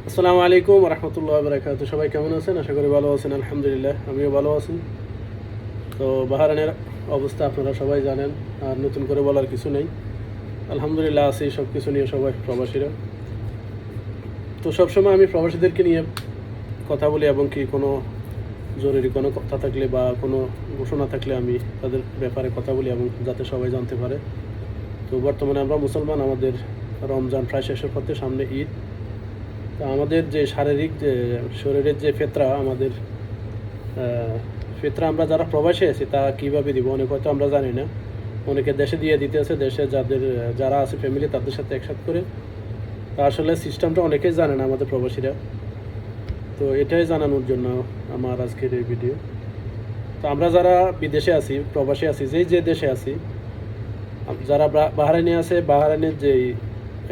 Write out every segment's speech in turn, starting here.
আসসালামু আলাইকুম রহমতুল্লাহ বরকাত। সবাই কেমন আছেন? আশা করি ভালো আছেন। আলহামদুলিল্লাহ আমিও ভালো আছি। তো বাহারানের অবস্থা আপনারা সবাই জানেন, আর নতুন করে বলার কিছু নেই। আলহামদুলিল্লাহ আছি সব কিছু নিয়ে, সবাই প্রবাসীরা। তো সবসময় আমি প্রবাসীদেরকে নিয়ে কথা বলি, এবং কি কোনো জরুরি কোনো কথা থাকলে বা কোনো ঘোষণা থাকলে আমি তাদের ব্যাপারে কথা বলি, এবং যাতে সবাই জানতে পারে। তো বর্তমানে আমরা মুসলমান, আমাদের রমজান প্রায় শেষের পথে, সামনে ঈদ। তা আমাদের যে শারীরিক যে শরীরের যে ফেতরা, আমাদের ফিতরা আমরা যারা প্রবাসী আছি তা কীভাবে দিব, অনেক হয়তো আমরা জানি না। অনেকে দেশে দিয়ে দিতে আছে, দেশে যারা আছে ফ্যামিলি তাদের সাথে একসাথে করে। তা আসলে সিস্টেমটা অনেকেই জানে না আমাদের প্রবাসীরা। তো এটাই জানানোর জন্য আমার আজকের এই ভিডিও। তো আমরা যারা বিদেশে আছি, প্রবাসী আছি, যে দেশে আছি, যারা বাহারাইনে আছে, বাহারাইনের যেই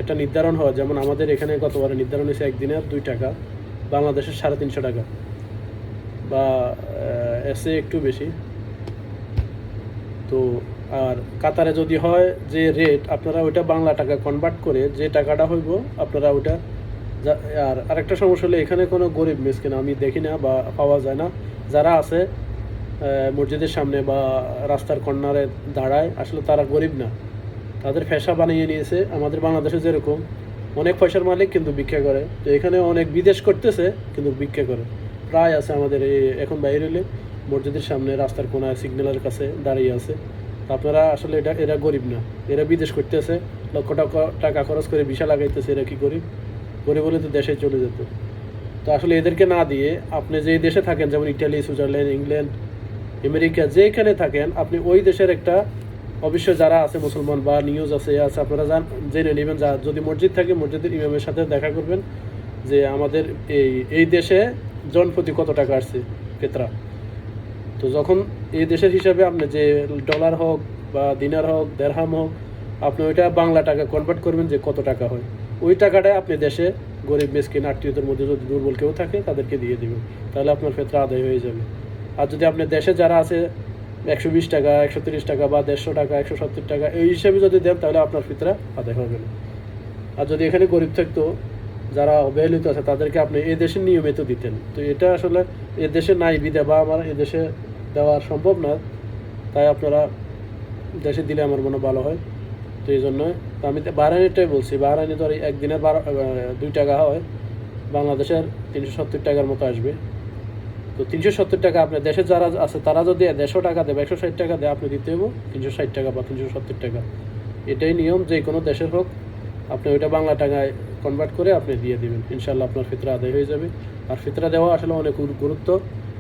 এটা নির্ধারণ হয়, যেমন আমাদের এখানে গতবারে নির্ধারণ হয়েছে একদিনের 2 টাকা, বাংলাদেশের 350 টাকা, বা এসে একটু বেশি। তো আর কাতারে যদি হয় যে রেট, আপনারা ওইটা বাংলা টাকা কনভার্ট করে যে টাকাটা হইব আপনারা ওইটা। আর আরেকটা সমস্যা হলো, এখানে কোনো গরিব মিসকিন আমি দেখি না বা পাওয়া যায় না। যারা আছে মসজিদের সামনে বা রাস্তার কর্নারে দাঁড়ায়, আসলে তারা গরিব না, তাদের পেশা বানিয়ে নিয়েছে। আমাদের বাংলাদেশে যেরকম অনেক পয়সার মালিক কিন্তু ভিক্ষা করে, তো এখানে অনেক বিদেশ করতেছে কিন্তু ভিক্ষা করে প্রায় আছে। আমাদের এখন বাইরে হলে মসজিদের সামনে রাস্তার কোনায় সিগন্যালের কাছে দাঁড়িয়ে আছে। আপনারা আসলে এরা গরিব না, এরা বিদেশ করতেছে, লক্ষ টাকা খরচ করে ভিসা লাগাইতেছে। এরা কি গরিব? গরিব হলে তো দেশে চলে যেত। তো আসলে এদেরকে না দিয়ে আপনি যে দেশে থাকেন, যেমন ইটালি, সুইজারল্যান্ড, ইংল্যান্ড, আমেরিকা, যেখানে থাকেন, আপনি ওই দেশের একটা, অবশ্যই যারা আছে মুসলমান বা নিউজ আছে আপনারা জেনে নেবেন। যদি মসজিদ থাকে, মসজিদের ইমামের সাথে দেখা করবেন যে আমাদের এই দেশে জনপ্রতি কত টাকা আসছে ফিতরা। তো যখন এই দেশের হিসাবে আপনি যে ডলার হোক বা দিনার হোক, দেড়হাম হোক, আপনি ওইটা বাংলা টাকা কনভার্ট করবেন যে কত টাকা হয়। ওই টাকাটাই আপনি দেশে গরিব মিসকিন আত্মীয়দের মধ্যে যদি দুর্বল কেউ থাকে তাদেরকে দিয়ে দিবেন, তাহলে আপনার ফিতরা আদায় হয়ে যাবে। আর যদি আপনি দেশে যারা আছে 120 টাকা, 130 টাকা বা 150 টাকা, 170 টাকা, এই হিসেবে যদি দেন, তাহলে আপনার ফিতরা আদায় হবে না। আর যদি এখানে গরিব থাকতো, যারা অবহেলিত আছে, তাদেরকে আপনি এই দেশের নিয়মিত দিতেন। তো এটা আসলে এ দেশে নাই বিদে, বা আমার এ দেশে দেওয়া সম্ভব না, তাই আপনারা দেশে দিলে আমার মনে ভালো হয়। তো এই জন্য আমি বাহরাইনেরটাই বলছি। বাহরাইনে তো একদিনের 2 টাকা হয়, বাংলাদেশের 370 টাকার মতো আসবে। তো 370 টাকা আপনার দেশে যারা আছে তারা যদি 150 টাকা দেবে, 160 টাকা দেয়, আপনি দিতে হবে 360 টাকা বা 370 টাকা। এটাই নিয়ম, যে কোনো দেশের হোক। আপনি ওইটা বাংলা টাকায় কনভার্ট করে আপনি দিয়ে দেবেন, ইনশাল্লাহ আপনার ফিতরা আদায় হয়ে যাবে। আর ফিতরা দেওয়া আসলে অনেক গুরুত্ব।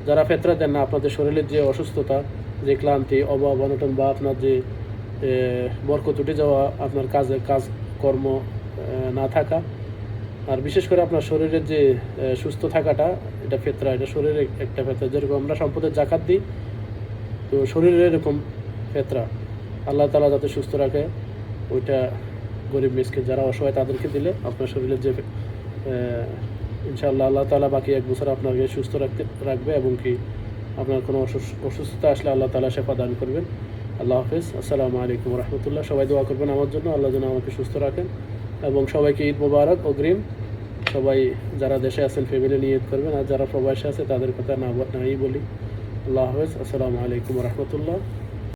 যারা ফিতরা দেন না, আপনাদের শরীরের যে অসুস্থতা, যে ক্লান্তি, অভাব অনটন, বা আপনার যে বরকত উঠে যাওয়া, আপনার কাজকর্ম না থাকা, আর বিশেষ করে আপনার শরীরের যে সুস্থ থাকাটা, এটা ফিতরা, এটা শরীরের একটা ফিতরা। যেরকম আমরা সম্পদের জাকাত দিই, তো শরীরের এরকম ফিতরা আল্লাহ তাআলা যাতে সুস্থ রাখে, ওইটা গরিব মিসকিন যারা অসহায় তাদেরকে দিলে আপনার শরীরের যে ইনশাআল্লাহ আল্লাহ তাআলা বাকি 1 বছর আপনাকে সুস্থ রাখবে, এবং কি আপনার কোনো অসুস্থতা আসলে আল্লাহ তাআলা শেফা দান করবেন। আল্লাহ হাফেজ। আসসালামু আলাইকুম রহমতুল্লাহ। সবাই দোয়া করবেন আমার জন্য, আল্লাহ যেন আমাকে সুস্থ রাখেন। এবং সবাইকে ঈদ মোবারক অগ্রিম। সবাই যারা দেশে আছেন ফ্যামিলি নিয়ে ঈদ করবেন, আর যারা প্রবাসে আছে তাদের কথা নাই বলি। আল্লাহ হাফেজ। আসসালামু আলাইকুম রহমতুল্লাহ।